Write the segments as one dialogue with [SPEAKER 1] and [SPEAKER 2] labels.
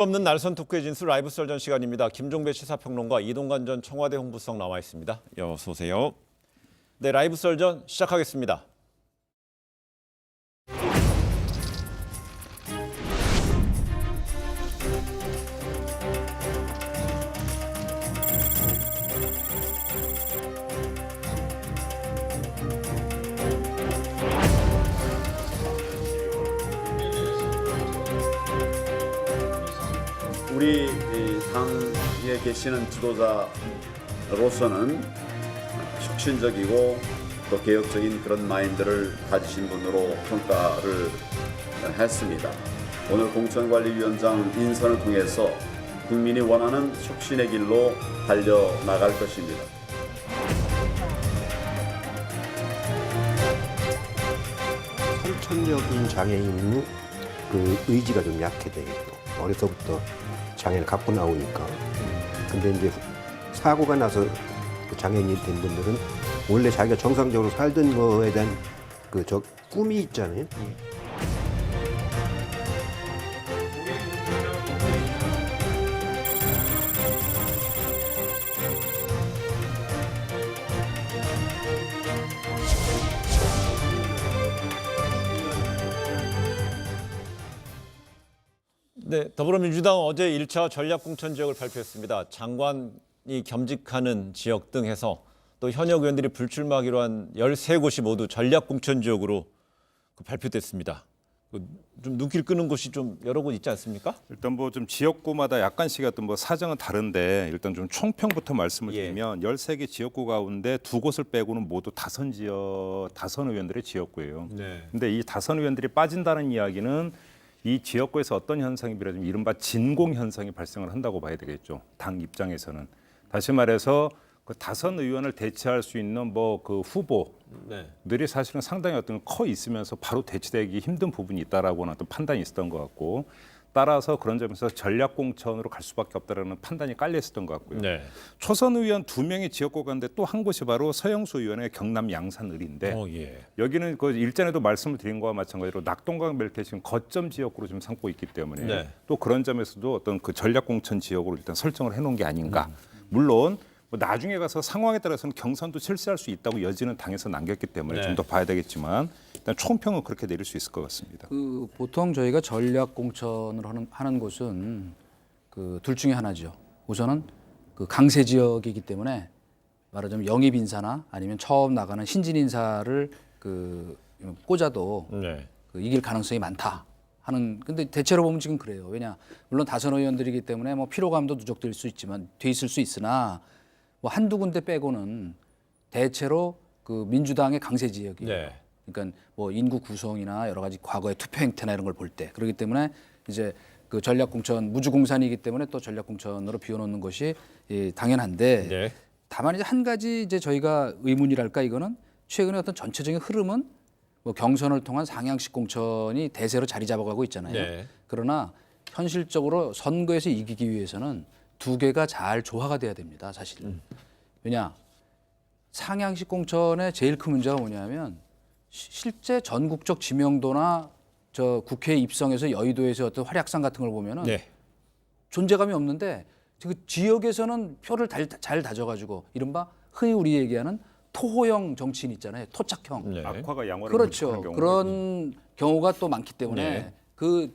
[SPEAKER 1] 없는 날선 토크의 진수 라이브 썰전 시간입니다. 김종배 시사평론가, 이동관 전 청와대 홍보수석 나와 있습니다. 어서 오세요. 네, 라이브 썰전 시작하겠습니다.
[SPEAKER 2] 우리 당에 계시는 지도자로서는 혁신적이고 또 개혁적인 그런 마인드를 가지신 분으로 평가를 했습니다. 오늘 공천관리위원장 인선을 통해서 국민이 원하는 혁신의 길로 달려나갈 것입니다.
[SPEAKER 3] 선천적인 장애인은 그 의지가 좀 약해 되겠고 어려서부터 장애를 갖고 나오니까. 근데 이제 사고가 나서 그 장애인이 된 분들은 원래 자기가 정상적으로 살던 거에 대한 그 꿈이 있잖아요.
[SPEAKER 1] 네, 더불어민주당 어제 1차 전략공천 지역을 발표했습니다. 장관이 겸직하는 지역 등 해서 또 현역 의원들이 불출마하기로 한 13곳이 모두 전략공천 지역으로 발표됐습니다. 좀 눈길 끄는 곳이 좀 여러 곳 있지 않습니까?
[SPEAKER 4] 일단 뭐 좀 지역구마다 약간씩 어떤 뭐 사정은 다른데 일단 좀 총평부터 말씀을 드리면 13개 지역구 가운데 2곳을 빼고는 모두 다선 의원들의 지역구예요.
[SPEAKER 1] 네.
[SPEAKER 4] 근데 이 다선 의원들이 빠진다는 이야기는 이 지역구에서 어떤 현상이 비롯하면 이른바 진공 현상이 발생을 한다고 봐야 되겠죠. 당 입장에서는. 다시 말해서 그 다선 의원을 대체할 수 있는 뭐 그 후보들이 사실은 상당히 어떤 커 있으면서 바로 대체되기 힘든 부분이 있다라고는 어떤 판단이 있었던 것 같고, 따라서 그런 점에서 전략 공천으로 갈 수밖에 없다라는 판단이 깔려 있었던 것 같고요.
[SPEAKER 1] 네.
[SPEAKER 4] 초선 의원 2명의 지역구 가운데 또 한 곳이 바로 서영수 의원의 경남 양산을인데 여기는 그 일전에도 말씀을 드린 거와 마찬가지로 낙동강 벨트에 지금 거점 지역구로 좀 삼고 있기 때문에
[SPEAKER 1] 네.
[SPEAKER 4] 또 그런 점에서도 어떤 그 전략 공천 지역으로 일단 설정을 해놓은 게 아닌가. 물론 뭐 나중에 가서 상황에 따라서는 경선도 실시할 수 있다고 여지는 당에서 남겼기 때문에
[SPEAKER 1] 네.
[SPEAKER 4] 좀 더 봐야 되겠지만 일단 총평은 그렇게 내릴 수 있을 것 같습니다.
[SPEAKER 5] 그 보통 저희가 전략 공천을 하는 곳은 그 둘 중에 하나죠. 우선은 그 강세 지역이기 때문에 말하자면 영입 인사나 아니면 처음 나가는 신진 인사를 그 꽂아도
[SPEAKER 1] 네.
[SPEAKER 5] 그 이길 가능성이 많다 하는. 근데 대체로 보면 지금 그래요. 왜냐, 물론 다선 의원들이기 때문에 뭐 피로감도 누적될 수 있지만 돼 있을 수 있으나 뭐 한두 군데 빼고는 대체로 그 민주당의 강세 지역이에요.
[SPEAKER 1] 네.
[SPEAKER 5] 그러니까 뭐 인구 구성이나 여러 가지 과거의 투표 행태나 이런 걸 볼 때, 그렇기 때문에 이제 그 전략 공천 무주공산이기 때문에 또 전략 공천으로 비워놓는 것이 당연한데,
[SPEAKER 1] 네.
[SPEAKER 5] 다만 이제 한 가지 이제 저희가 의문이랄까, 이거는 최근에 어떤 전체적인 흐름은 뭐 경선을 통한 상향식 공천이 대세로 자리 잡아가고 있잖아요.
[SPEAKER 1] 네.
[SPEAKER 5] 그러나 현실적으로 선거에서 이기기 위해서는 두 개가 잘 조화가 돼야 됩니다, 사실. 왜냐, 상향식 공천의 제일 큰 문제가 뭐냐면 실제 전국적 지명도나 저 국회에 입성해서 여의도에서 어떤 활약상 같은 걸 보면은
[SPEAKER 1] 네.
[SPEAKER 5] 존재감이 없는데 그 지역에서는 표를 잘 다져가지고 이른바 흔히 우리 얘기하는 토호형 정치인 있잖아요, 토착형.
[SPEAKER 1] 네.
[SPEAKER 4] 악화가 양화를
[SPEAKER 5] 그렇죠.
[SPEAKER 4] 경우가
[SPEAKER 5] 그런 경우가 또 많기 때문에
[SPEAKER 1] 네.
[SPEAKER 5] 그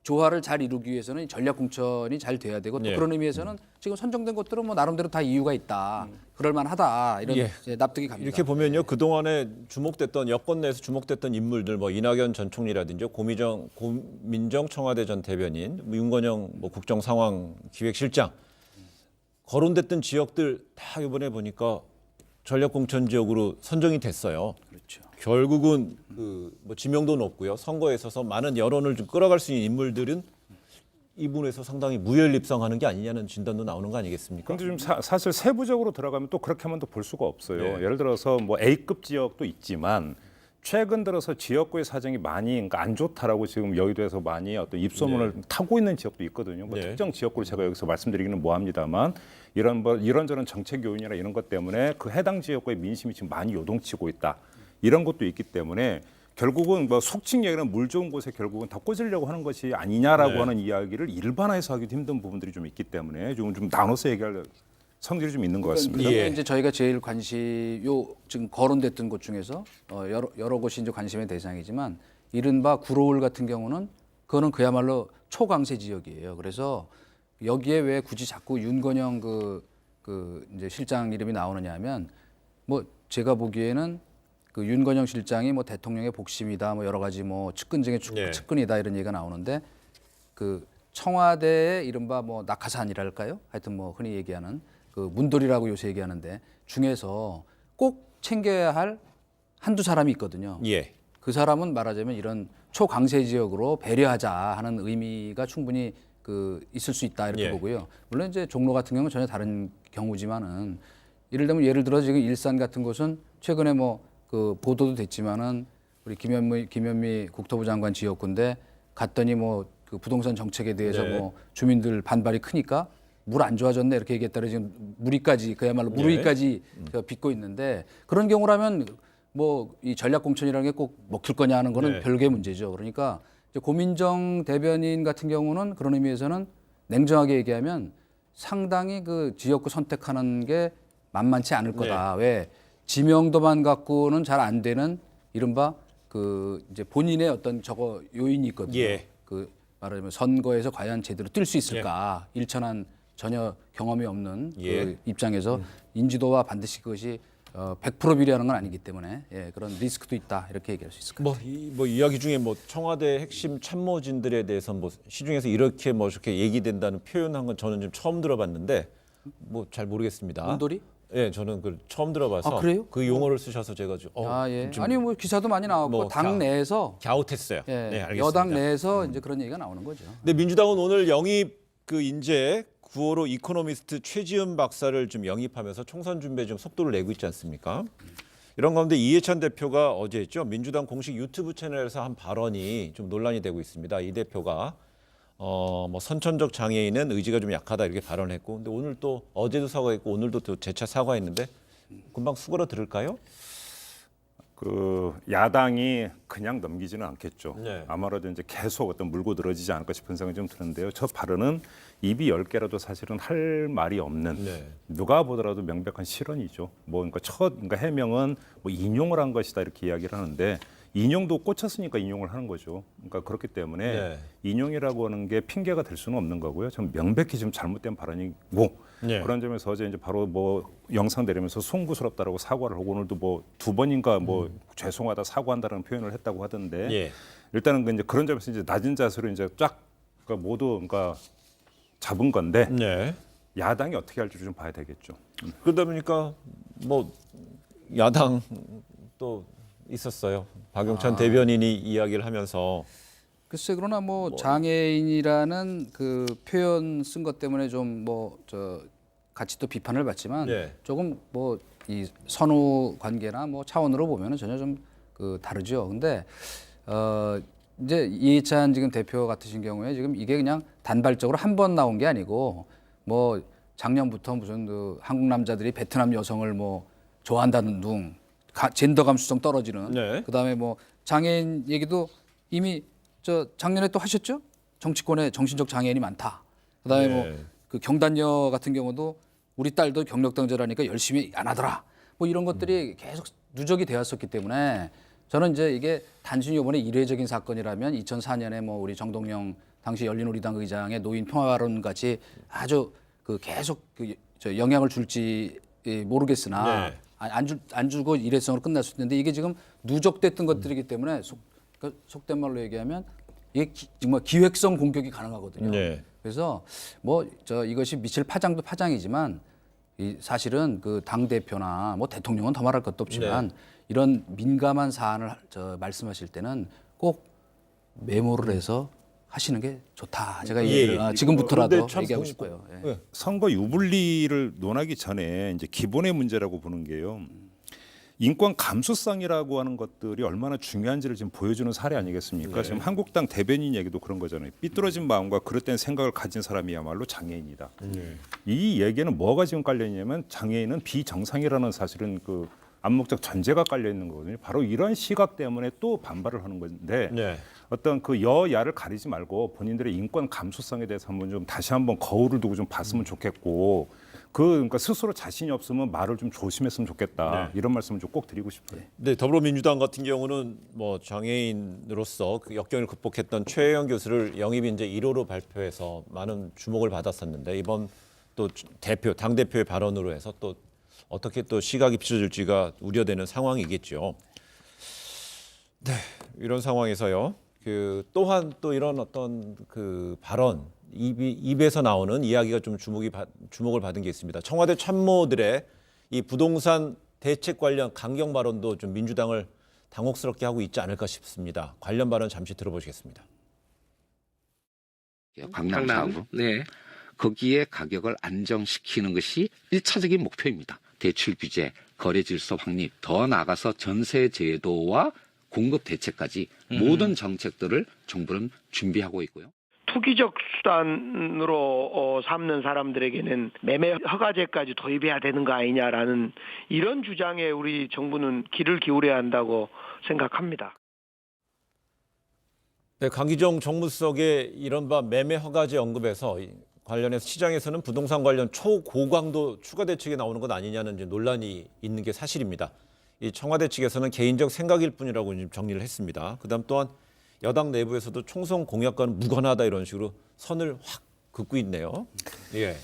[SPEAKER 5] 조화를 잘 이루기 위해서는 전략 공천이 잘 돼야 되고, 또
[SPEAKER 1] 네.
[SPEAKER 5] 그런 의미에서는 지금 선정된 것들은 뭐 나름대로 다 이유가 있다, 그럴 만하다, 이런
[SPEAKER 1] 예.
[SPEAKER 5] 이제 납득이 갑니다.
[SPEAKER 1] 이렇게 보면요, 그동안에 주목됐던 여권 내에서 주목됐던 인물들, 뭐 이낙연 전 총리라든지 고민정 청와대 전 대변인, 뭐 윤건영 뭐 국정상황기획실장, 거론됐던 지역들 다 이번에 보니까 전략공천 지역으로 선정이 됐어요.
[SPEAKER 5] 그렇죠.
[SPEAKER 1] 결국은 뭐 지명도 높고요, 선거에 있어서 많은 여론을 좀 끌어갈 수 있는 인물들은 이 부분에서 상당히 무혈입성하는 게 아니냐는 진단도 나오는 거 아니겠습니까?
[SPEAKER 4] 근데 좀 사실 세부적으로 들어가면 또 그렇게만 또 볼 수가 없어요.
[SPEAKER 1] 네.
[SPEAKER 4] 예를 들어서 뭐 A급 지역도 있지만 최근 들어서 지역구의 사정이 많이 그러니까 안 좋다라고 지금 여의도에서 많이 어떤 입소문을 타고 있는 지역도 있거든요. 뭐
[SPEAKER 1] 네.
[SPEAKER 4] 특정 지역구를 제가 여기서 말씀드리기는 뭐합니다만 이런저런 정책 요인이나 이런 것 때문에 그 해당 지역구의 민심이 지금 많이 요동치고 있다. 이런 것도 있기 때문에 결국은 뭐 속칭 얘기는 물 좋은 곳에 결국은 다 꽂으려고 하는 것이 아니냐라고
[SPEAKER 1] 네.
[SPEAKER 4] 하는 이야기를 일반화해서 하기도 힘든 부분들이 좀 있기 때문에 좀 나눠서 얘기할 성질이 좀 있는 것 같습니다.
[SPEAKER 5] 그러면
[SPEAKER 1] 예.
[SPEAKER 5] 이제 저희가 제일 지금 거론됐던 곳 중에서 여러 곳이 이제 관심의 대상이지만 이른바 구로울 같은 경우는 그거는 그야말로 초강세 지역이에요. 그래서 여기에 왜 굳이 자꾸 윤건영 그 이제 실장 이름이 나오느냐면 뭐 제가 보기에는 그 윤건영 실장이 뭐 대통령의 복심이다 뭐 여러 가지 뭐 측근 중에
[SPEAKER 1] 네.
[SPEAKER 5] 측근이다 이런 얘기가 나오는데 그 청와대의 이른바 뭐 낙하산이랄까요? 하여튼 뭐 흔히 얘기하는 그 문돌이라고 요새 얘기하는데 중에서 꼭 챙겨야 할 한두 사람이 있거든요.
[SPEAKER 1] 예.
[SPEAKER 5] 그 사람은 말하자면 이런 초강세 지역으로 배려하자 하는 의미가 충분히 그 있을 수 있다 이렇게
[SPEAKER 1] 예.
[SPEAKER 5] 보고요. 물론 이제 종로 같은 경우는 전혀 다른 경우지만은 예를 들어 지금 일산 같은 곳은 최근에 뭐 그 보도도 됐지만은 우리 김현미 국토부 장관 지역구인데 갔더니 뭐 그 부동산 정책에 대해서
[SPEAKER 1] 네.
[SPEAKER 5] 뭐 주민들 반발이 크니까 물 안 좋아졌네 이렇게 얘기했다가 지금 무리까지 그야말로
[SPEAKER 1] 네.
[SPEAKER 5] 무리까지 빚고 있는데 그런 경우라면 뭐 이 전략공천이라는 게 꼭 먹힐 거냐 하는 거는
[SPEAKER 1] 네.
[SPEAKER 5] 별개의 문제죠. 그러니까 이제 고민정 대변인 같은 경우는 그런 의미에서는 냉정하게 얘기하면 상당히 그 지역구 선택하는 게 만만치 않을 거다. 왜 지명도만 갖고는 잘 안 되는 이른바 그 이제 본인의 어떤 저거 요인이 있거든요.
[SPEAKER 1] 예.
[SPEAKER 5] 그 말하자면 선거에서 과연 제대로 뛸 수 있을까? 일천한 전혀 경험이 없는
[SPEAKER 1] 예.
[SPEAKER 5] 그 입장에서 인지도와 반드시 그것이 100% 비례하는 건 아니기 때문에 예, 그런 리스크도 있다 이렇게 얘기할 수 있을 것 같아요.
[SPEAKER 1] 뭐 이야기 중에 뭐 청와대 핵심 참모진들에 대해서 뭐 시중에서 이렇게 뭐 저렇게 얘기된다는 표현한 건 저는 좀 처음 들어봤는데 뭐 잘 모르겠습니다.
[SPEAKER 5] 문돌이?
[SPEAKER 1] 예, 저는 그 처음 들어봐서
[SPEAKER 5] 아, 그래요?
[SPEAKER 1] 그 용어를 쓰셔서 제가 좀
[SPEAKER 5] 예.
[SPEAKER 1] 좀
[SPEAKER 5] 아니 뭐 기사도 많이 나왔고
[SPEAKER 1] 뭐
[SPEAKER 5] 당 내에서
[SPEAKER 1] 갸웃했어요.
[SPEAKER 5] 예,
[SPEAKER 1] 네, 알겠습니다.
[SPEAKER 5] 여당 내에서 이제 그런 얘기가 나오는 거죠.
[SPEAKER 1] 근데 민주당은 오늘 영입 그 인재 9호로 이코노미스트 최지은 박사를 좀 영입하면서 총선 준비에 좀 속도를 내고 있지 않습니까? 이런 가운데 이해찬 대표가 어제 했죠. 민주당 공식 유튜브 채널에서 한 발언이 좀 논란이 되고 있습니다. 이 대표가 뭐 선천적 장애인은 의지가 좀 약하다 이렇게 발언했고, 근데 오늘 또 어제도 사과했고 오늘도 또 재차 사과했는데 금방 수그러 들을까요?
[SPEAKER 4] 그 야당이 그냥 넘기지는 않겠죠.
[SPEAKER 1] 네.
[SPEAKER 4] 아마도 이제 계속 어떤 물고 늘어지지 않을까 싶은 생각이 좀 드는데요. 저 발언은 입이 10개라도 사실은 할 말이 없는
[SPEAKER 1] 네.
[SPEAKER 4] 누가 보더라도 명백한 실언이죠. 뭐 그러니까 해명은 뭐 인용을 한 것이다 이렇게 이야기를 하는데 인용도 꽂혔으니까 인용을 하는 거죠. 그러니까 그렇기 때문에
[SPEAKER 1] 네.
[SPEAKER 4] 인용이라고 하는 게 핑계가 될 수는 없는 거고요. 좀 명백히 지금 잘못된 발언이고
[SPEAKER 1] 네.
[SPEAKER 4] 그런 점에서 어제 이제 바로 뭐 영상 내리면서 송구스럽다라고 사과를 하고 오늘도 뭐 2번인가 뭐 죄송하다 사과한다는 표현을 했다고 하던데
[SPEAKER 1] 예.
[SPEAKER 4] 일단은 그 이제 그런 점에서 이제 낮은 자세로 이제 쫙 그러니까 모두 그러니까 잡은 건데
[SPEAKER 1] 네.
[SPEAKER 4] 야당이 어떻게 할지 좀 봐야 되겠죠.
[SPEAKER 1] 그러다 보니까 뭐 야당 또 있었어요. 박용찬 대변인이 이야기를 하면서
[SPEAKER 5] 글쎄 그러나 뭐 장애인이라는 그 표현 쓴 것 때문에 좀 뭐 저 같이 또 비판을 받지만
[SPEAKER 1] 네.
[SPEAKER 5] 조금 뭐 이 선후 관계나 뭐 차원으로 보면은 전혀 좀 그 다르죠. 근데 이제 이해찬 지금 대표 같으신 경우에 지금 이게 그냥 단발적으로 한 번 나온 게 아니고 뭐 작년부터 무슨 그 한국 남자들이 베트남 여성을 뭐 좋아한다는 둥 젠더 감수성 떨어지는
[SPEAKER 1] 네.
[SPEAKER 5] 그다음에 뭐 장애인 얘기도 이미 저 작년에 또 하셨죠? 정치권에 정신적 장애인이 많다. 그다음에
[SPEAKER 1] 네.
[SPEAKER 5] 뭐 그 경단녀 같은 경우도 우리 딸도 경력당제라니까 열심히 안 하더라. 뭐 이런 것들이 계속 누적이 되었었기 때문에 저는 이제 이게 단순히 이번에 일회적인 사건이라면 2004년에 뭐 우리 정동영 당시 열린우리당 의장의 노인 평화론 같이 아주 그 계속 저 영향을 줄지 모르겠으나
[SPEAKER 1] 네.
[SPEAKER 5] 안 주고 일회성으로 끝날 수 있는데 이게 지금 누적됐던 것들이기 때문에 속된 말로 얘기하면 이게 정말 기획성 공격이 가능하거든요.
[SPEAKER 1] 네.
[SPEAKER 5] 그래서 뭐 이것이 미칠 파장도 파장이지만 이 사실은 그 당 대표나 뭐 대통령은 더 말할 것도 없지만 이런 민감한 사안을 말씀하실 때는 꼭 메모를 해서 하시는 게 좋다. 제가 지금부터라도
[SPEAKER 1] 근데 참
[SPEAKER 5] 얘기하고 싶어요. 예.
[SPEAKER 1] 네.
[SPEAKER 4] 선거 유불리를 논하기 전에 이제 기본의 문제라고 보는 게요. 인권 감수성이라고 하는 것들이 얼마나 중요한지를 지금 보여주는 사례 아니겠습니까? 지금 한국당 대변인 얘기도 그런 거잖아요. 삐뚤어진 마음과 그릇된 생각을 가진 사람이야말로 장애인이다. 이 얘기는 뭐가 지금 깔려 있냐면 장애인은 비정상이라는 사실은 그 암묵적 전제가 깔려 있는 거거든요. 바로 이런 시각 때문에 또 반발을 하는 건데
[SPEAKER 1] 네.
[SPEAKER 4] 어떤 그 여야를 가리지 말고 본인들의 인권 감수성에 대해서 한번 좀 다시 한번 거울을 두고 좀 봤으면 좋겠고 그러니까 스스로 자신이 없으면 말을 좀 조심했으면 좋겠다.
[SPEAKER 1] 네.
[SPEAKER 4] 이런 말씀을 좀 꼭 드리고 싶어요.
[SPEAKER 1] 네, 더불어민주당 같은 경우는 뭐 장애인으로서 그 역경을 극복했던 최혜영 교수를 영입 인재 1호로 발표해서 많은 주목을 받았었는데 이번 또 당 대표의 발언으로 해서 또 어떻게 또 시각이 비춰질지가 우려되는 상황이겠죠. 네, 이런 상황에서요. 그 또한 또 이런 어떤 그 발언 입에서 나오는 이야기가 좀 주목을 받은 게 있습니다. 청와대 참모들의 이 부동산 대책 관련 강경 발언도 좀 민주당을 당혹스럽게 하고 있지 않을까 싶습니다. 관련 발언 잠시 들어보시겠습니다.
[SPEAKER 6] 강남 사구. 네. 거기에 가격을 안정시키는 것이 1차적인 목표입니다. 대출 규제, 거래 질서 확립, 더 나아가서 전세 제도와 공급 대책까지 모든 정책들을 정부는 준비하고 있고요.
[SPEAKER 7] 투기적 수단으로 삼는 사람들에게는 매매 허가제까지 도입해야 되는 거 아니냐라는 이런 주장에 우리 정부는 귀를 기울여야 한다고 생각합니다.
[SPEAKER 1] 네, 강기정 정무수석의 이른바 매매 허가제 언급에서 관련해서 시장에서는 부동산 관련 초고강도 추가 대책이 나오는 것 아니냐는 이제 논란이 있는 게 사실입니다. 이 청와대 측에서는 개인적 생각일 뿐이라고 지금 정리를 했습니다. 그다음 또한 여당 내부에서도 총선 공약과는 무관하다 이런 식으로 선을 확 긋고 있네요. 예.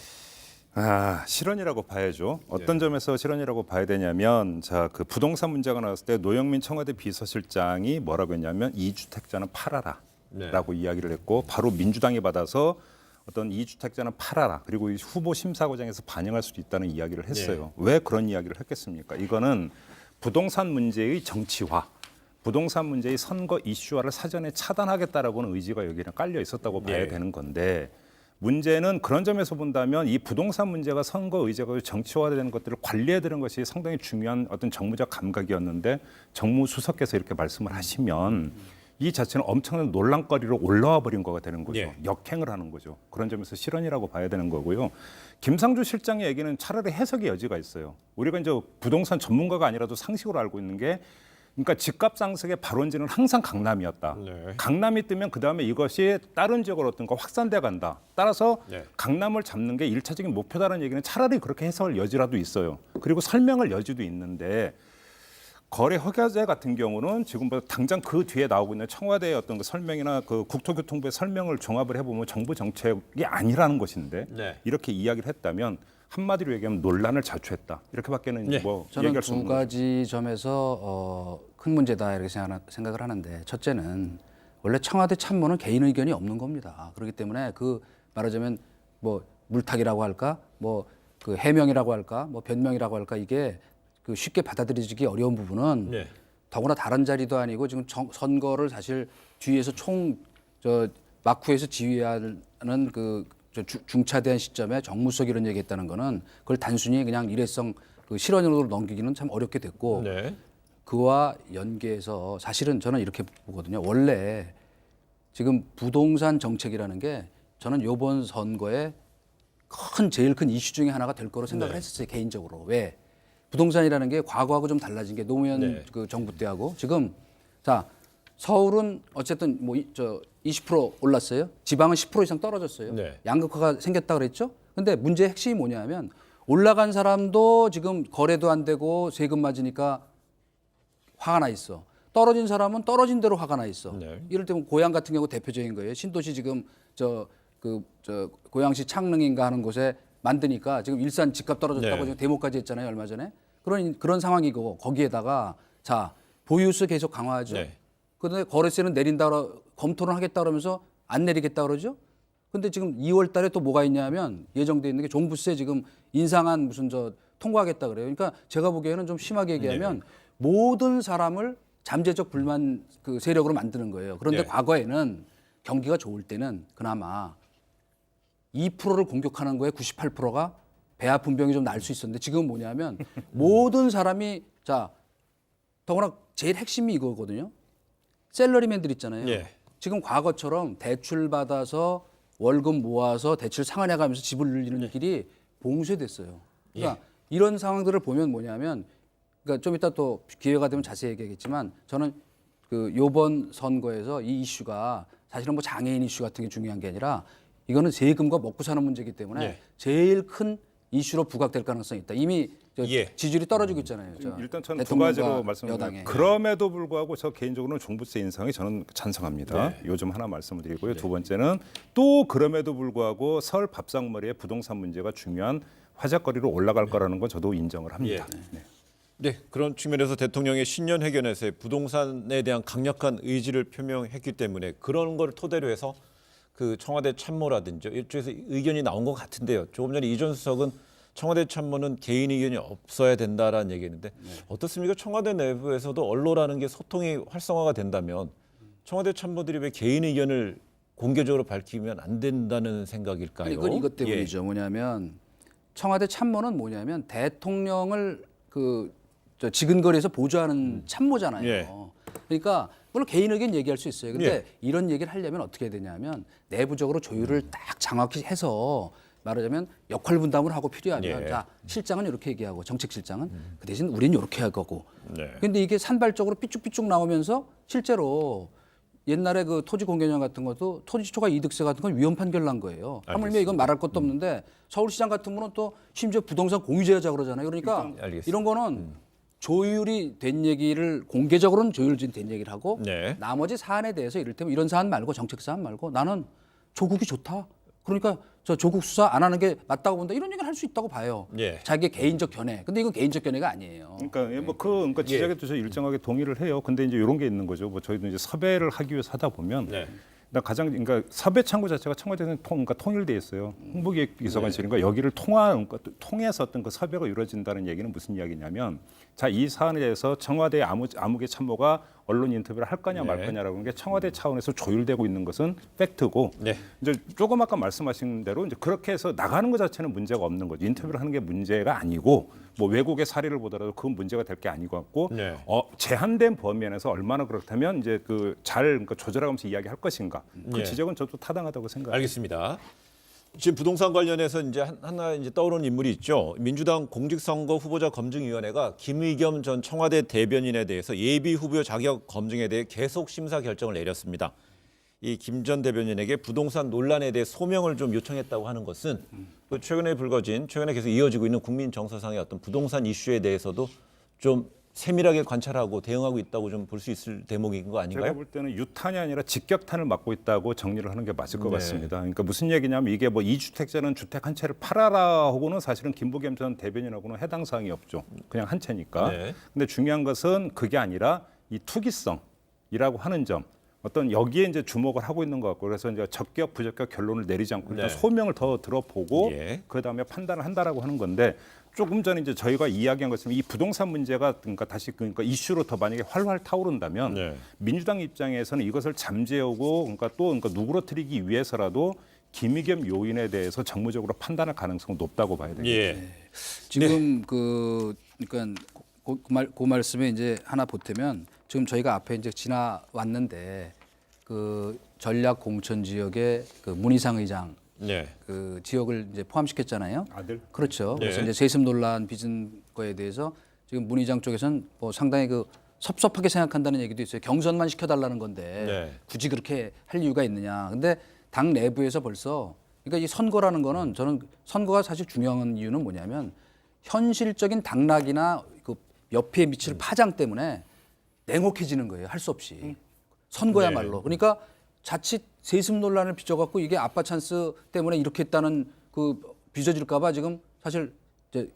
[SPEAKER 4] 실언이라고 봐야죠. 어떤 점에서 실언이라고 봐야 되냐면 그 부동산 문제가 나왔을 때 노영민 청와대 비서실장이 뭐라고 했냐면 2주택자는 팔아라라고 이야기를 했고 바로 민주당이 받아서 어떤 2주택자는 팔아라. 그리고 이 후보 심사과정에서 반영할 수도 있다는 이야기를 했어요. 왜 그런 이야기를 했겠습니까? 이거는 부동산 문제의 정치화, 부동산 문제의 선거 이슈화를 사전에 차단하겠다라고는 의지가 여기는 깔려 있었다고 봐야 되는 건데 문제는 그런 점에서 본다면 이 부동산 문제가 선거 의제가 정치화되는 것들을 관리해야 되는 것이 상당히 중요한 어떤 정무적 감각이었는데 정무수석께서 이렇게 말씀을 하시면 이 자체는 엄청난 논란거리로 올라와 버린 거가 되는 거죠.
[SPEAKER 1] 예.
[SPEAKER 4] 역행을 하는 거죠. 그런 점에서 실언이라고 봐야 되는 거고요. 김상조 실장의 얘기는 차라리 해석의 여지가 있어요. 우리가 이제 부동산 전문가가 아니라도 상식으로 알고 있는 게 그러니까 집값 상승의 발원지는 항상 강남이었다.
[SPEAKER 1] 네.
[SPEAKER 4] 강남이 뜨면 그다음에 이것이 다른 지역으로 어떤가 확산돼 간다. 따라서
[SPEAKER 1] 네.
[SPEAKER 4] 강남을 잡는 게 일차적인 목표다라는 얘기는 차라리 그렇게 해석할 여지라도 있어요. 그리고 설명할 여지도 있는데 거래 허가제 같은 경우는 지금 당장 그 뒤에 나오고 있는 청와대의 어떤 그 설명이나 그 국토교통부의 설명을 종합을 해보면 정부 정책이 아니라는 것인데
[SPEAKER 1] 네.
[SPEAKER 4] 이렇게 이야기를 했다면 한마디로 얘기하면 논란을 자초했다. 이렇게밖에는
[SPEAKER 1] 네.
[SPEAKER 4] 뭐
[SPEAKER 5] 저는
[SPEAKER 4] 얘기할 수
[SPEAKER 5] 두
[SPEAKER 4] 없는 거죠.
[SPEAKER 5] 가지 점에서 큰 문제다 이렇게 생각을 하는데 첫째는 원래 청와대 참모는 개인 의견이 없는 겁니다. 그렇기 때문에 그 말하자면 뭐 물타기라고 할까, 뭐 그 해명이라고 할까, 뭐 변명이라고 할까 이게 그 쉽게 받아들이기 어려운 부분은
[SPEAKER 1] 네.
[SPEAKER 5] 더구나 다른 자리도 아니고 지금 선거를 사실 뒤에서 막후에서 지휘하는 중차대한 시점에 정무수석이 이런 얘기했다는 거는 그걸 단순히 그냥 일회성 그 실언으로 넘기기는 참 어렵게 됐고
[SPEAKER 1] 네.
[SPEAKER 5] 그와 연계해서 사실은 저는 이렇게 보거든요. 원래 지금 부동산 정책이라는 게 저는 이번 선거에 제일 큰 이슈 중에 하나가 될 거로 생각을 했었어요. 개인적으로. 왜? 부동산이라는 게 과거하고 좀 달라진 게 노무현 그 정부 때하고 지금 자 서울은 어쨌든 뭐 20% 올랐어요. 지방은 10% 이상 떨어졌어요.
[SPEAKER 1] 네.
[SPEAKER 5] 양극화가 생겼다 그랬죠. 근데 문제의 핵심이 뭐냐면 올라간 사람도 지금 거래도 안 되고 세금 맞으니까 화가 나 있어. 떨어진 사람은 떨어진 대로 화가 나 있어.
[SPEAKER 1] 네.
[SPEAKER 5] 이럴 때면 고양 같은 경우 대표적인 거예요. 신도시 지금 고양시 창릉인가 하는 곳에 만드니까 지금 일산 집값 떨어졌다고
[SPEAKER 1] 네.
[SPEAKER 5] 지금 데모까지 했잖아요. 얼마 전에. 그런 상황이고 거기에다가 자 보유세 계속 강화하죠.
[SPEAKER 1] 네.
[SPEAKER 5] 그런데 거래세는 내린다 검토를 하겠다 그러면서 안 내리겠다 그러죠. 근데 지금 2월 달에 또 뭐가 있냐면 예정돼 있는 게 종부세 지금 인상한 무슨 통과하겠다 그래요. 그러니까 제가 보기에는 좀 심하게 얘기하면 모든 사람을 잠재적 불만 그 세력으로 만드는 거예요. 그런데
[SPEAKER 1] 네.
[SPEAKER 5] 과거에는 경기가 좋을 때는 그나마 2%를 공격하는 거에 98%가 배 아픈 병이 좀 날 수 있었는데 지금은 뭐냐면 모든 사람이 더구나 제일 핵심이 이거거든요. 샐러리맨들 있잖아요.
[SPEAKER 1] 예.
[SPEAKER 5] 지금 과거처럼 대출 받아서 월급 모아서 대출 상환해가면서 집을 늘리는 길이 봉쇄됐어요. 그러니까 이런 상황들을 보면 뭐냐면 그러니까 좀 이따 또 기회가 되면 자세히 얘기하겠지만 저는 그 요번 선거에서 이 이슈가 사실은 뭐 장애인 이슈 같은 게 중요한 게 아니라 이거는 세금과 먹고 사는 문제이기 때문에
[SPEAKER 1] 예.
[SPEAKER 5] 제일 큰 이슈로 부각될 가능성이 있다. 이미
[SPEAKER 1] 예.
[SPEAKER 5] 지지율이 떨어지고 있잖아요.
[SPEAKER 4] 일단 저는 두
[SPEAKER 5] 대통령과
[SPEAKER 4] 가지로 말씀드리면
[SPEAKER 5] 여당에.
[SPEAKER 4] 그럼에도 불구하고 저 개인적으로는 종부세 인상에 저는 찬성합니다. 요즘 하나 말씀을 드리고요. 두 번째는 또 그럼에도 불구하고 설 밥상머리에 부동산 문제가 중요한 화제거리로 올라갈 거라는 건 저도 인정을 합니다. 네.
[SPEAKER 1] 네, 그런 측면에서 대통령의 신년 회견에서 부동산에 대한 강력한 의지를 표명했기 때문에 그런 걸 토대로 해서 그 청와대 참모라든지 이쪽에서 의견이 나온 것 같은데요. 조금 전에 이전 수석은 청와대 참모는 개인 의견이 없어야 된다라는 얘기했는데 어떻습니까? 청와대 내부에서도 언론이라는 게 소통이 활성화가 된다면 청와대 참모들이 왜 개인 의견을 공개적으로 밝히면 안 된다는 생각일까요?
[SPEAKER 5] 아니, 이건 이것 때문이죠. 뭐냐면 청와대 참모는 뭐냐면 대통령을 지근거리에서 보좌하는 참모잖아요.
[SPEAKER 1] 예.
[SPEAKER 5] 그러니까 물론 개인 의견 얘기할 수 있어요. 근데
[SPEAKER 1] 예.
[SPEAKER 5] 이런 얘기를 하려면 어떻게 해야 되냐면 내부적으로 조율을 딱 장확히 해서 말하자면 역할 분담을 하고 필요하면
[SPEAKER 1] 예.
[SPEAKER 5] 자 실장은 이렇게 얘기하고 정책실장은 그 대신 우리는 이렇게 할 거고.
[SPEAKER 1] 네.
[SPEAKER 5] 근데 이게 산발적으로 삐쭉삐쭉 나오면서 실제로 옛날에 그 토지 공개념 같은 것도 토지 초과 이득세 같은 건 위헌 판결 난 거예요. 하물며 이건 말할 것도 없는데 서울시장 같은 분은 또 심지어 부동산 공유제하자 그러잖아요. 그러니까
[SPEAKER 1] 알겠습니다.
[SPEAKER 5] 이런 거는 조율이 된 얘기를 공개적으로는 조율이 된 얘기를 하고
[SPEAKER 1] 네.
[SPEAKER 5] 나머지 사안에 대해서 이를테면 이런 사안 말고 정책 사안 말고 나는 조국이 좋다. 그러니까 저 조국 수사 안 하는 게 맞다고 본다. 이런 얘기를 할 수 있다고 봐요.
[SPEAKER 1] 예.
[SPEAKER 5] 자기의 개인적 견해. 근데 이건 개인적 견해가 아니에요.
[SPEAKER 4] 그러니까 그러니까 지적에도 저 일정하게 동의를 해요. 근데 이제 이런 게 있는 거죠. 뭐 저희도 이제 섭외를 하기 위해서 하다 보면
[SPEAKER 1] 네.
[SPEAKER 4] 그러니까 섭외 창구 자체가 청와대에서는 그러니까 통일돼 있어요. 홍보기획비서관실인가 여기를 통해서 어떤 그 섭외가 이루어진다는 얘기는 무슨 이야기냐면 자, 이 사안에 대해서 청와대 아무개 참모가 언론 인터뷰를 할 거냐 말 거냐라고 하는 게 청와대 차원에서 조율되고 있는 것은 팩트고
[SPEAKER 1] 네.
[SPEAKER 4] 이제 조금 아까 말씀하신 대로 이제 그렇게 해서 나가는 것 자체는 문제가 없는 거죠. 인터뷰를 하는 게 문제가 아니고 뭐 외국의 사례를 보더라도 그건 문제가 될 게 아니고 같고
[SPEAKER 1] 네.
[SPEAKER 4] 제한된 범위 안에서 얼마나 그렇다면 이제 그러니까 조절하면서 이야기할 것인가 그
[SPEAKER 1] 네.
[SPEAKER 4] 지적은 저도 타당하다고 생각합니다.
[SPEAKER 1] 알겠습니다. 지금 부동산 관련해서 이제 하나 이제 떠오르는 인물이 있죠. 민주당 공직선거 후보자 검증위원회가 김의겸 전 청와대 대변인에 대해서 예비 후보 자격 검증에 대해 계속 심사 결정을 내렸습니다. 이 김 전 대변인에게 부동산 논란에 대해 소명을 좀 요청했다고 하는 것은 최근에 계속 이어지고 있는 국민 정서상의 어떤 부동산 이슈에 대해서도 좀 세밀하게 관찰하고 대응하고 있다고 좀 볼 수 있을 대목인 거
[SPEAKER 4] 제가
[SPEAKER 1] 아닌가요?
[SPEAKER 4] 볼 때는 유탄이 아니라 직격탄을 맞고 있다고 정리를 하는 게 맞을 것
[SPEAKER 1] 네.
[SPEAKER 4] 같습니다. 그러니까 무슨 얘기냐면 이게 뭐 이주택자는 주택 한 채를 팔아라 하고는 사실은 김부겸 전 대변인하고는 해당 사항이 없죠. 그냥 한 채니까.
[SPEAKER 1] 네.
[SPEAKER 4] 근데 중요한 것은 그게 아니라 이 투기성이라고 하는 점. 어떤 여기에 이제 주목을 하고 있는 것 같고 그래서 이제 적격 부적격 결론을 내리지 않고 일단
[SPEAKER 1] 네.
[SPEAKER 4] 소명을 더 들어보고
[SPEAKER 1] 예.
[SPEAKER 4] 그다음에 판단을 한다라고 하는 건데 조금 전에 이제 저희가 이야기한 것처럼 이 부동산 문제가 그러니까 다시 그러니까 이슈로 더 만약에 활활 타오른다면
[SPEAKER 1] 네.
[SPEAKER 4] 민주당 입장에서는 이것을 잠재우고 그러니까 누그러뜨리기 위해서라도 김의겸 요인에 대해서 정무적으로 판단할 가능성은 높다고 봐야 되겠죠.
[SPEAKER 1] 예.
[SPEAKER 5] 지금 그러니까 그 말씀에 이제 하나 보태면 지금 저희가 앞에 이제 지나왔는데 그 전략 공천 지역의 그 문희상 의장
[SPEAKER 1] 네.
[SPEAKER 5] 그 지역을 이제 포함시켰잖아요.
[SPEAKER 4] 아들?
[SPEAKER 5] 그렇죠. 그래서
[SPEAKER 1] 네.
[SPEAKER 5] 이제 세습 논란 빚은 거에 대해서 지금 문 의장 쪽에서는 뭐 상당히 그 섭섭하게 생각한다는 얘기도 있어요. 경선만 시켜달라는 건데
[SPEAKER 1] 네.
[SPEAKER 5] 굳이 그렇게 할 이유가 있느냐. 근데 당 내부에서 벌써 그러니까 이 선거라는 거는 저는 선거가 사실 중요한 이유는 뭐냐면 현실적인 당락이나 그 옆에 미칠 파장 때문에 냉혹해지는 거예요. 할 수 없이. 선거야말로. 그러니까 자칫 세습 논란을 빚어갖고 이게 아빠 찬스 때문에 이렇게 했다는 그 빚어질까 봐 지금 사실 이제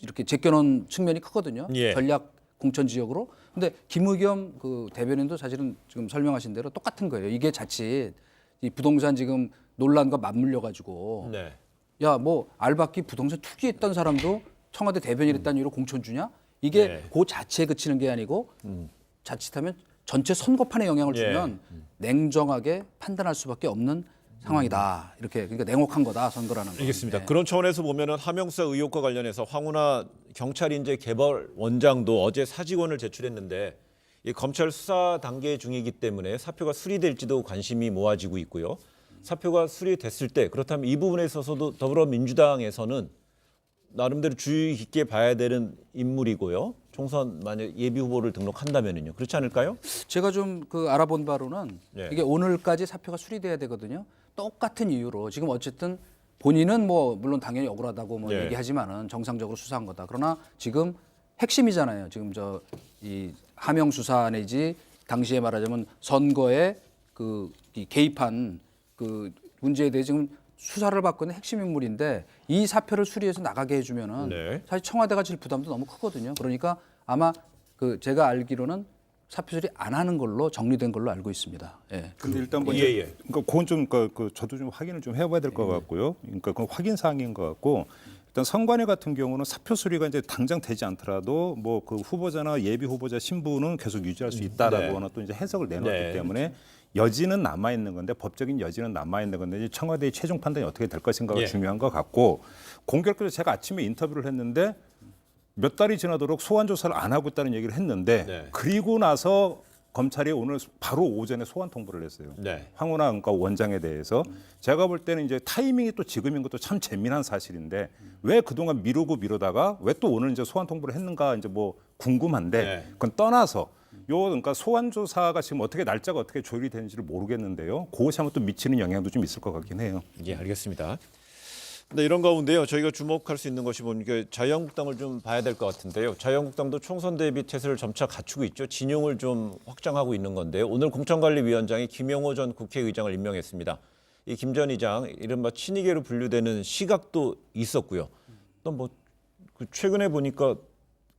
[SPEAKER 5] 이렇게 제껴놓은 측면이 크거든요.
[SPEAKER 1] 예.
[SPEAKER 5] 전략 공천 지역으로. 근데 김의겸 그 대변인도 사실은 지금 설명하신 대로 똑같은 거예요. 이게 자칫 이 부동산 지금 논란과 맞물려 가지고
[SPEAKER 1] 네.
[SPEAKER 5] 야 뭐 알박기 부동산 투기했던 사람도 청와대 대변인했다는 이유로 공천 주냐? 이게
[SPEAKER 1] 네.
[SPEAKER 5] 그 자체에 그치는 게 아니고 자칫하면 전체 선거판에 영향을
[SPEAKER 1] 예.
[SPEAKER 5] 주면 냉정하게 판단할 수밖에 없는 상황이다. 이렇게 그러니까 냉혹한 거다 선거라는 거.
[SPEAKER 1] 알겠습니다. 그런 차원에서 보면은 하명수 의혹과 관련해서 황운하 경찰인재 개발 원장도 어제 사직원을 제출했는데 이 검찰 수사 단계 중이기 때문에 사표가 수리될지도 관심이 모아지고 있고요. 사표가 수리됐을 때 그렇다면 이 부분에 있어서도 더불어민주당에서는 나름대로 주의 깊게 봐야 되는 인물이고요. 총선 만약 예비 후보를 등록한다면은요. 그렇지 않을까요?
[SPEAKER 5] 제가 좀 그 알아본 바로는
[SPEAKER 1] 네.
[SPEAKER 5] 이게 오늘까지 사표가 수리돼야 되거든요. 똑같은 이유로 지금 어쨌든 본인은 뭐 물론 당연히 억울하다고 뭐
[SPEAKER 1] 네.
[SPEAKER 5] 얘기하지만은 정상적으로 수사한 거다. 그러나 지금 핵심이잖아요. 지금 저 이 하명 수사 내지 당시에 말하자면 선거에 이 개입한 그 문제에 대해 지금 수사를 받고 있는 핵심 인물인데 이 사표를 수리해서 나가게 해주면은
[SPEAKER 1] 네.
[SPEAKER 5] 사실 청와대가 질 부담도 너무 크거든요. 그러니까 아마 그 제가 알기로는 사표 수리 안 하는 걸로 정리된 걸로 알고 있습니다. 예.
[SPEAKER 4] 근데 일단 뭐
[SPEAKER 1] 예,
[SPEAKER 4] 이제
[SPEAKER 1] 예.
[SPEAKER 4] 그러니까 그건 좀 저도 좀 확인을 좀 해봐야 될 것 같고요. 그러니까 그건 확인 사항인 것 같고 일단 선관위 같은 경우는 사표 수리가 이제 당장 되지 않더라도 뭐 그 후보자나 예비 후보자 신분은 계속 유지할 수 있다라고 하나 또 이제 해석을 내놓았기
[SPEAKER 1] 네.
[SPEAKER 4] 때문에 여지는 남아 있는 건데 법적인 여지는 남아 있는 건데 이제 청와대의 최종 판단이 어떻게 될 것인가가
[SPEAKER 1] 예.
[SPEAKER 4] 중요한 것 같고 공교롭게도 제가 아침에 인터뷰를 했는데 몇 달이 지나도록 소환 조사를 안 하고 있다는 얘기를 했는데
[SPEAKER 1] 네.
[SPEAKER 4] 그리고 나서 검찰이 오늘 바로 오전에 소환 통보를 했어요.
[SPEAKER 1] 네.
[SPEAKER 4] 황운하 그러니까 원장에 대해서 제가 볼 때는 이제 타이밍이 또 지금인 것도 참 재미난 사실인데 왜 그동안 미루다가 왜 또 오늘 이제 소환 통보를 했는가 이제 뭐 궁금한데
[SPEAKER 1] 네.
[SPEAKER 4] 그건 떠나서 그러니까 소환 조사가 지금 어떻게 날짜가 어떻게 조율이 되는지를 모르겠는데요. 그것이 한번 또 미치는 영향도 좀 있을 것 같긴 해요.
[SPEAKER 1] 예, 알겠습니다. 근데 이런 가운데요, 저희가 주목할 수 있는 것이 보니까 자유한국당을 좀 봐야 될 것 같은데요. 자유한국당도 총선 대비 태세를 점차 갖추고 있죠. 진영을 좀 확장하고 있는 건데요. 오늘 공천관리위원장이 김영호 전 국회의장을 임명했습니다. 이 김 전 의장 이른바 친이계로 분류되는 시각도 있었고요. 또 뭐 최근에 보니까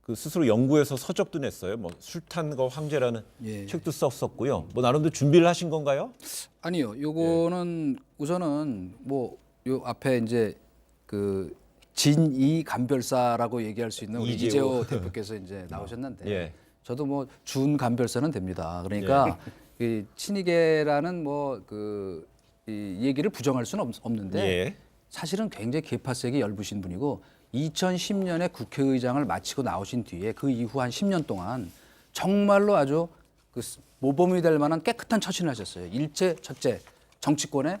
[SPEAKER 1] 그 스스로 연구해서 서적도 냈어요. 뭐 술탄과 황제라는
[SPEAKER 5] 예.
[SPEAKER 1] 책도 썼었고요. 뭐 나름대로 준비를 하신 건가요?
[SPEAKER 5] 아니요. 요거는 우선은 뭐 요 앞에 이제 그 진이 감별사라고 얘기할 수 있는 우리
[SPEAKER 1] 이재호
[SPEAKER 5] 이재호 대표께서 이제 나오셨는데
[SPEAKER 1] 예.
[SPEAKER 5] 저도 뭐 준 감별사는 됩니다. 그러니까 이 친이계라는 뭐 그 이 얘기를 부정할 수는 없는데
[SPEAKER 1] 예.
[SPEAKER 5] 사실은 굉장히 계파색이 엷으신 분이고 2010년에 국회의장을 마치고 나오신 뒤에 그 이후 한 10년 동안 정말로 아주 그 모범이 될 만한 깨끗한 처신을 하셨어요. 첫째, 정치권에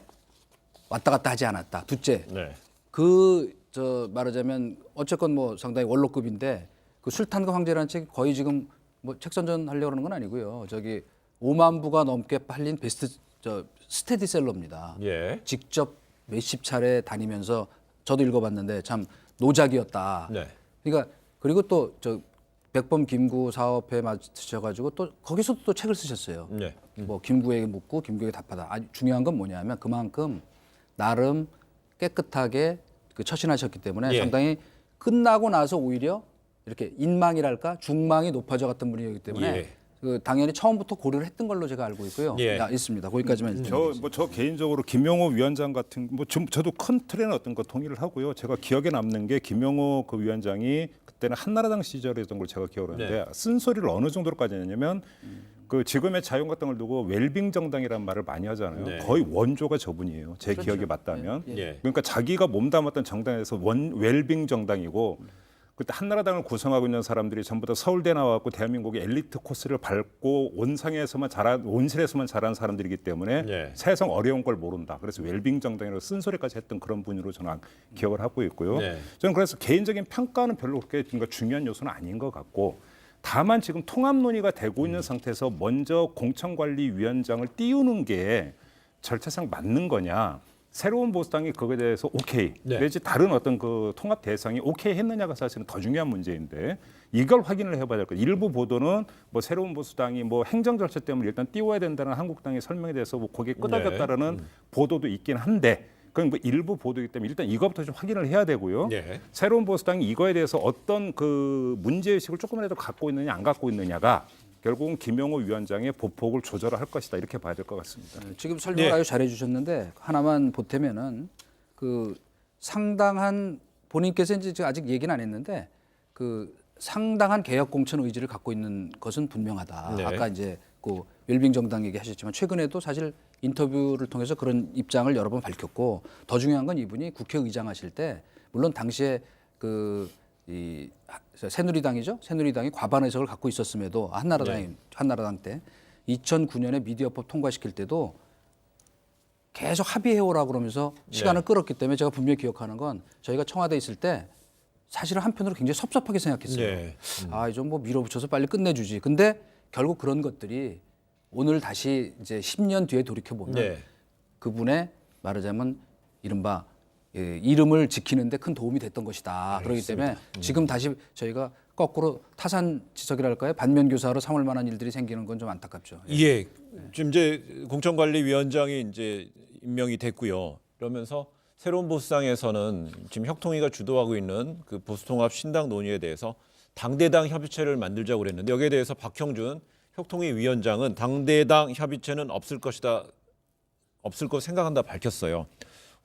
[SPEAKER 5] 왔다 갔다 하지 않았다. 둘째,
[SPEAKER 1] 네.
[SPEAKER 5] 말하자면 어쨌건 뭐 상당히 원로급인데 그 술탄과 황제라는 책이 거의 지금 뭐 책 선전하려고 그러는 건 아니고요. 저기 5만 부가 넘게 팔린 스테디셀러입니다.
[SPEAKER 1] 예.
[SPEAKER 5] 직접 몇십 차례 다니면서 저도 읽어봤는데 참 노작이었다.
[SPEAKER 1] 네.
[SPEAKER 5] 그러니까 그리고 또 저 백범 김구 사업회 맡으셔가지고 또 거기서도 또 책을 쓰셨어요.
[SPEAKER 1] 네.
[SPEAKER 5] 뭐 김구에게 묻고 김구에게 답하다. 아주 중요한 건 뭐냐면 그만큼 나름 깨끗하게 그 처신하셨기 때문에
[SPEAKER 1] 예.
[SPEAKER 5] 상당히 끝나고 나서 오히려 이렇게 인망이랄까 중망이 높아져 갔던 분이기 때문에
[SPEAKER 1] 예.
[SPEAKER 5] 그 당연히 처음부터 고려를 했던 걸로 제가 알고 있고요.
[SPEAKER 1] 예.
[SPEAKER 5] 있습니다. 거기까지만.
[SPEAKER 4] 저 개인적으로 김영호 위원장 같은 저도 큰 틀에는 어떤 거 동의를 하고요. 제가 기억에 남는 게 김영호 그 위원장이 그때는 한나라당 시절이었던 걸 제가 기억을 하는데 쓴소리를 어느 정도로까지 했냐면 그 지금의 자유한국당을 두고 웰빙 정당이라는 말을 많이 하잖아요.
[SPEAKER 1] 네.
[SPEAKER 4] 거의 원조가 저분이에요. 제 기억에 맞다면.
[SPEAKER 1] 예.
[SPEAKER 4] 그러니까 자기가 몸담았던 정당에서 웰빙 정당이고 그때 한나라당을 구성하고 있는 사람들이 전부 다 서울대 나와갖고 대한민국의 엘리트 코스를 밟고 온실에서만 자란 사람들이기 때문에
[SPEAKER 1] 예.
[SPEAKER 4] 세상 어려운 걸 모른다. 그래서 웰빙 정당이라고 쓴소리까지 했던 그런 분으로 저는 기억을 하고 있고요.
[SPEAKER 1] 네.
[SPEAKER 4] 저는 그래서 개인적인 평가는 별로 그렇게 중요한 요소는 아닌 것 같고 다만 지금 통합 논의가 되고 있는 상태에서 먼저 공천관리위원장을 띄우는 게 절차상 맞는 거냐. 새로운 보수당이 그거에 대해서 오케이
[SPEAKER 1] 네.
[SPEAKER 4] 내지 다른 어떤 그 통합 대상이 오케이 했느냐가 사실은 더 중요한 문제인데 이걸 확인을 해봐야 될 거예요. 일부 보도는 뭐 새로운 보수당이 뭐 행정 절차 때문에 일단 띄워야 된다는 한국당의 설명에 대해서 뭐 거기에 끄덕였다라는 보도도 있긴 한데 그건 뭐 일부 보도이기 때문에 일단 이것부터 좀 확인을 해야 되고요.
[SPEAKER 1] 예.
[SPEAKER 4] 새로운 보수당이 이거에 대해서 어떤 그 문제의식을 조금이라도 갖고 있느냐 안 갖고 있느냐가 결국은 김영호 위원장의 보폭을 조절할 것이다 이렇게 봐야 될 것 같습니다.
[SPEAKER 5] 지금 설명을
[SPEAKER 1] 네.
[SPEAKER 5] 아주 잘해 주셨는데 하나만 보태면은 그 상당한 본인께서 이제 지금 아직 얘기는 안 했는데 그 상당한 개혁 공천 의지를 갖고 있는 것은 분명하다.
[SPEAKER 1] 네.
[SPEAKER 5] 아까 이제 그 웰빙 정당 얘기하셨지만 최근에도 사실 인터뷰를 통해서 그런 입장을 여러 번 밝혔고 더 중요한 건 이분이 국회의장 하실 때 물론 당시에 이 새누리당이죠. 새누리당이 과반 의석을 갖고 있었음에도 한나라당 때 2009년에 미디어법 통과시킬 때도 계속 합의해오라고 그러면서 시간을 끌었기 때문에 제가 분명히 기억하는 건 저희가 청와대에 있을 때 사실은 한편으로 굉장히 섭섭하게 생각했어요.
[SPEAKER 1] 네.
[SPEAKER 5] 아, 좀 뭐 밀어붙여서 빨리 끝내주지. 근데 결국 그런 것들이 오늘 다시 이제 10년 뒤에 돌이켜 보면
[SPEAKER 1] 네.
[SPEAKER 5] 그분의 말하자면 이른바 이름을 지키는데 큰 도움이 됐던 것이다. 그렇기 때문에 지금 다시 저희가 거꾸로 타산지석이랄까요? 반면교사로 삼을 만한 일들이 생기는 건 좀 안타깝죠.
[SPEAKER 1] 예. 지금 이제 공천관리위원장이 이제 임명이 됐고요. 그러면서 새로운 보수당에서는 지금 혁통위가 주도하고 있는 그 보수통합 신당 논의에 대해서 당대당 협의체를 만들자고 그랬는데 여기에 대해서 박형준 혁통위 위원장은 당대당 협의체는 없을 것이다. 없을 거 생각한다 밝혔어요.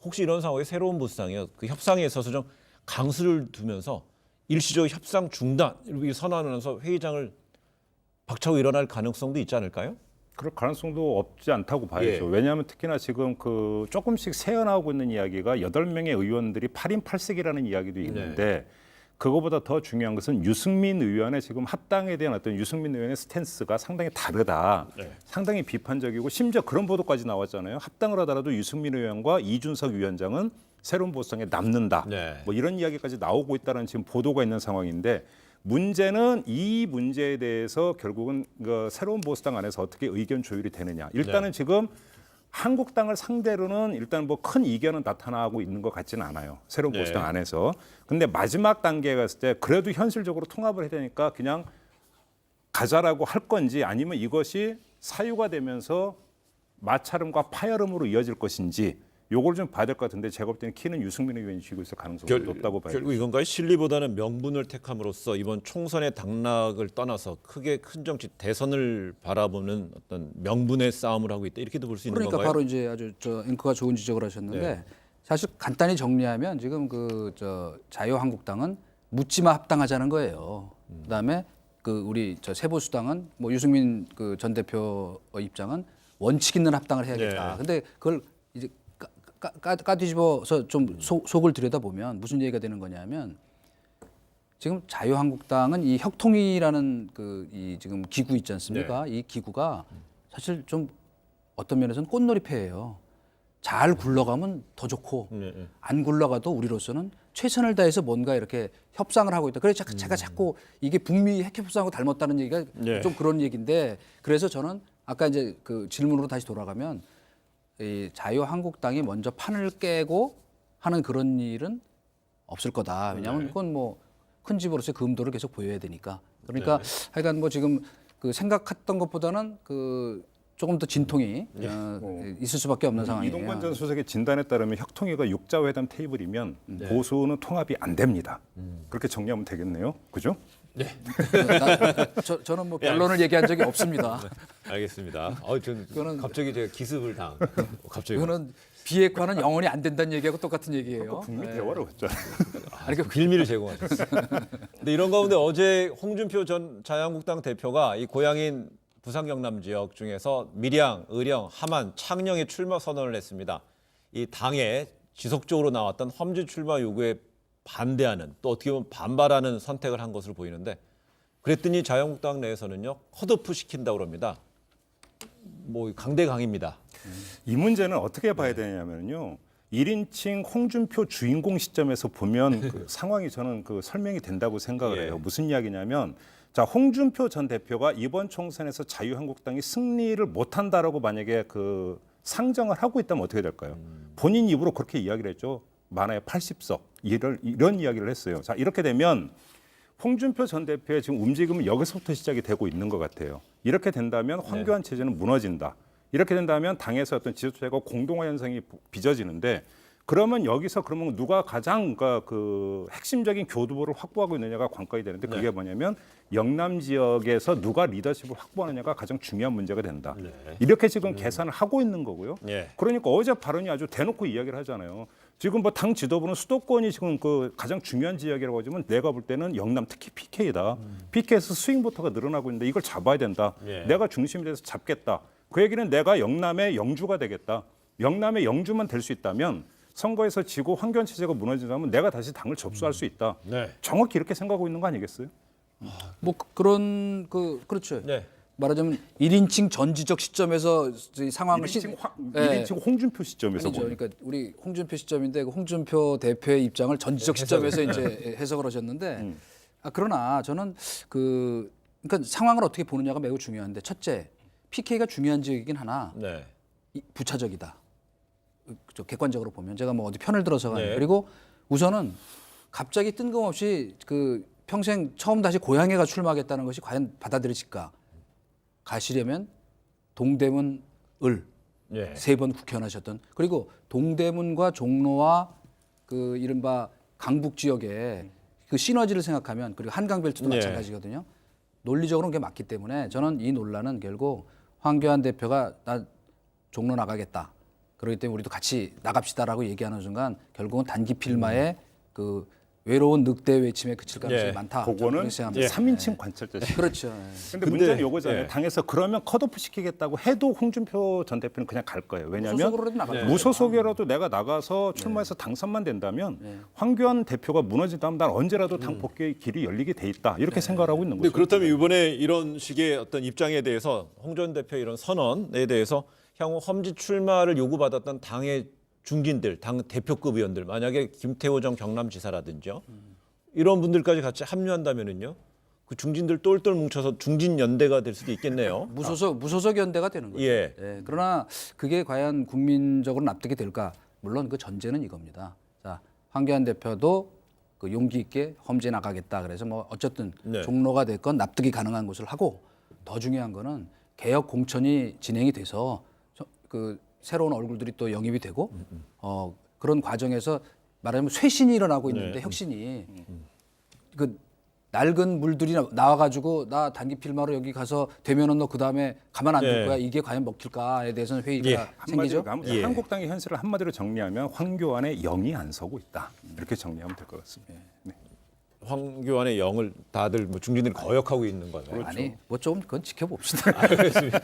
[SPEAKER 1] 혹시 이런 상황에 새로운 보수당이 그 협상에 있어서 좀 강수를 두면서 일시적 협상 중단 이렇게 선언하면서 회의장을 박차고 일어날 가능성도 있지 않을까요?
[SPEAKER 4] 그럴 가능성도 없지 않다고 봐야죠.
[SPEAKER 1] 예.
[SPEAKER 4] 왜냐하면 특히나 지금 그 조금씩 새어나오고 있는 이야기가 8명의 의원들이 8인 8색이라는 이야기도 있는데 그거보다 더 중요한 것은 유승민 의원의 지금 합당에 대한 어떤 유승민 의원의 스탠스가 상당히 다르다. 상당히 비판적이고 심지어 그런 보도까지 나왔잖아요. 합당을 하더라도 유승민 의원과 이준석 위원장은 새로운 보수당에 남는다.
[SPEAKER 1] 네.
[SPEAKER 4] 뭐 이런 이야기까지 나오고 있다는 지금 보도가 있는 상황인데 문제는 이 문제에 대해서 결국은 그 새로운 보수당 안에서 어떻게 의견 조율이 되느냐. 일단은 지금 한국당을 상대로는 일단 뭐 큰 이견은 나타나고 있는 것 같지는 않아요. 새로운 보수당 안에서. 근데 마지막 단계에 갔을 때 그래도 현실적으로 통합을 해야 되니까 그냥 가자라고 할 건지 아니면 이것이 사유가 되면서 마찰음과 파열음으로 이어질 것인지 요걸 좀 봐야 될 것 같은데 제가 볼 때는 키는 유승민 의원이 쥐고 있을 가능성이 높다고 봐요.
[SPEAKER 1] 결국 이건가요? 실리보다는 명분을 택함으로써 이번 총선의 당락을 떠나서 크게 큰 정치 대선을 바라보는 어떤 명분의 싸움을 하고 있다 이렇게도 볼 수 있는
[SPEAKER 5] 그러니까
[SPEAKER 1] 건가요?
[SPEAKER 5] 바로 이제 아주 앵커가 좋은 지적을 하셨는데 사실 간단히 정리하면 지금 그 자유한국당은 묻지마 합당하자는 거예요. 그다음에 그 우리 새보수당은 뭐 유승민 그 전 대표 입장은 원칙 있는 합당을 해야겠다. 근데 그걸 이제 까뒤집어서 좀 속을 들여다보면 무슨 얘기가 되는 거냐면 지금 자유한국당은 이 혁통위라는 그 이 지금 기구 있지 않습니까? 이 기구가 사실 좀 어떤 면에서는 꽃놀이패예요. 잘 굴러가면 더 좋고 안 굴러가도 우리로서는 최선을 다해서 뭔가 이렇게 협상을 하고 있다. 그래서 제가 자꾸 이게 북미 핵협상하고 닮았다는 얘기가 좀 그런 얘기인데 그래서 저는 아까 이제 그 질문으로 다시 돌아가면 이 자유한국당이 먼저 판을 깨고 하는 그런 일은 없을 거다. 왜냐하면 그건 뭐 큰 집으로서의 그 음도를 계속 보여야 되니까. 그러니까 하여간 뭐 지금 그 생각했던 것보다는 그 조금 더 진통이 있을 수밖에 없는 상황이에요.
[SPEAKER 4] 이동관 전 수석의 진단에 따르면 혁통위가 육자회담 테이블이면 보수는 통합이 안 됩니다. 그렇게 정리하면 되겠네요. 그죠?
[SPEAKER 5] 저는 뭐 결론을 얘기한 적이 없습니다.
[SPEAKER 1] 알겠습니다. 전
[SPEAKER 5] 그거는-
[SPEAKER 1] 갑자기 제가 기습을 당. 갑자기.
[SPEAKER 5] 이거는 비핵화는 영원히 안 된다는 얘기하고 똑같은 얘기예요.
[SPEAKER 4] 북미 대화를 했잖아요.
[SPEAKER 1] 아니, 그 빌미를 제공하셨어요. 근데 이런 가운데 어제 홍준표 전 자유한국당 대표가 이 고향인 부산 경남 지역 중에서 밀양, 의령, 함안, 창녕에 출마 선언을 했습니다. 이 당에 지속적으로 나왔던 험지 출마 요구에 반대하는 또 어떻게 보면 반발하는 선택을 한 것으로 보이는데 그랬더니 자유한국당 내에서는요 컷오프 시킨다고 합니다. 뭐 강대강입니다.
[SPEAKER 4] 이 문제는 어떻게 봐야 되냐면요. 1인칭 홍준표 주인공 시점에서 보면 그 상황이 저는 그 설명이 된다고 생각을 해요. 무슨 이야기냐면 자, 홍준표 전 대표가 이번 총선에서 자유한국당이 승리를 못한다라고 만약에 그 상정을 하고 있다면 어떻게 될까요? 본인 입으로 그렇게 이야기를 했죠. 많아야 80석 이런 이야기를 했어요. 자, 이렇게 되면 홍준표 전 대표의 지금 움직임은 여기서부터 시작이 되고 있는 것 같아요. 이렇게 된다면 황교안 체제는 무너진다. 이렇게 된다면 당에서 어떤 지도체제가 공동화 현상이 빚어지는데 그러면 여기서 그러면 누가 가장 그 핵심적인 교두보를 확보하고 있느냐가 관건이 되는데 그게 뭐냐면 영남 지역에서 누가 리더십을 확보하느냐가 가장 중요한 문제가 된다. 이렇게 지금 계산을 하고 있는 거고요. 그러니까 어제 발언이 아주 대놓고 이야기를 하잖아요. 지금 뭐 당 지도부는 수도권이 지금 그 가장 중요한 지역이라고 하지만 내가 볼 때는 영남 특히 PK다. PK에서 스윙보터가 늘어나고 있는데 이걸 잡아야 된다. 내가 중심이 돼서 잡겠다. 그 얘기는 내가 영남의 영주가 되겠다. 영남의 영주만 될 수 있다면 선거에서 지고 황교안 체제가 무너진다면 내가 다시 당을 접수할 수 있다. 정확히 이렇게 생각하고 있는 거 아니겠어요?
[SPEAKER 5] 뭐 그런 그렇죠. 말하자면 1인칭 전지적 시점에서 이 상황을
[SPEAKER 4] 1인칭 홍준표 시점에서
[SPEAKER 5] 아니죠.
[SPEAKER 4] 보는.
[SPEAKER 5] 그러니까 우리 홍준표 시점인데 그 홍준표 대표의 입장을 전지적 시점에서 이제 해석을 하셨는데 그러나 저는 그러니까 상황을 어떻게 보느냐가 매우 중요한데 첫째 PK가 중요한 지역이긴 하나
[SPEAKER 1] 네.
[SPEAKER 5] 부차적이다. 객관적으로 보면 제가 뭐 어디 편을 들어서가 아니고
[SPEAKER 1] 네.
[SPEAKER 5] 그리고 우선은 갑자기 뜬금없이 그 평생 처음 다시 고향에가 출마하겠다는 것이 과연 받아들여질까? 가시려면 동대문 을
[SPEAKER 1] 예.
[SPEAKER 5] 3번 국회의원 하셨던 그리고 동대문과 종로와 그 이른바 강북 지역의 그 시너지를 생각하면 그리고 한강벨트도
[SPEAKER 1] 네.
[SPEAKER 5] 마찬가지거든요. 논리적으로는 그게 맞기 때문에 저는 이 논란은 결국 황교안 대표가 나 종로 나가겠다. 그렇기 때문에 우리도 같이 나갑시다라고 얘기하는 순간 결국은 단기 필마의 그 외로운 늑대 외침에 그칠 가능성이
[SPEAKER 1] 예.
[SPEAKER 5] 많다.
[SPEAKER 4] 그거는
[SPEAKER 5] 그렇게 생각합니다.
[SPEAKER 4] 3인칭 관찰자식.
[SPEAKER 5] 그렇죠.
[SPEAKER 4] 근데 문제는 요거잖아요.
[SPEAKER 1] 예.
[SPEAKER 4] 당에서 그러면 컷오프 시키겠다고 해도 홍준표 전 대표는 그냥 갈 거예요. 왜냐하면
[SPEAKER 5] 무소속으로라도 나갈 거예요.
[SPEAKER 4] 무소속이라도 내가 나가서 출마해서 당선만 된다면 황교안 대표가 무너진다면 난 언제라도 당 복귀의 길이 열리게 돼 있다. 이렇게 생각을 하고 있는
[SPEAKER 1] 근데
[SPEAKER 4] 거죠.
[SPEAKER 1] 그렇다면 이번에 이런 식의 어떤 입장에 대해서 홍 전 대표 이런 선언에 대해서 향후 험지 출마를 요구받았던 당의 중진들, 당 대표급 의원들, 만약에 김태호 전 경남지사라든지요, 이런 분들까지 같이 합류한다면은요, 그 중진들 똘똘 뭉쳐서 중진 연대가 될 수도 있겠네요.
[SPEAKER 5] 무소속 연대가 되는 거죠.
[SPEAKER 1] 예.
[SPEAKER 5] 그러나 그게 과연 국민적으로 납득이 될까? 물론 그 전제는 이겁니다. 자, 황교안 대표도 그 용기 있게 험지에 나가겠다. 그래서 뭐 어쨌든
[SPEAKER 1] 네.
[SPEAKER 5] 종로가 됐건 납득이 가능한 것을 하고 더 중요한 거는 개혁 공천이 진행이 돼서 그 새로운 얼굴들이 또 영입이 되고 그런 과정에서 말하자면 쇄신이 일어나고 있는데 혁신이 그 낡은 물들이 나와가지고 나 단기 필마로 여기 가서 되면은 너 그 다음에 가만 안 둘
[SPEAKER 1] 예.
[SPEAKER 5] 거야 이게 과연 먹힐까에 대해서는 회의가
[SPEAKER 1] 예.
[SPEAKER 5] 생기죠.
[SPEAKER 4] 한마디로 가면
[SPEAKER 1] 예.
[SPEAKER 4] 한국당의 현실을 한마디로 정리하면 황교안의 영이 안 서고 있다. 이렇게 정리하면 될 것 같습니다. 네.
[SPEAKER 1] 황교안의 영을 다들 뭐 중진들이 거역하고 있는 거네요.
[SPEAKER 5] 아니 뭐 좀 그건 지켜봅시다.
[SPEAKER 1] 알겠습니다.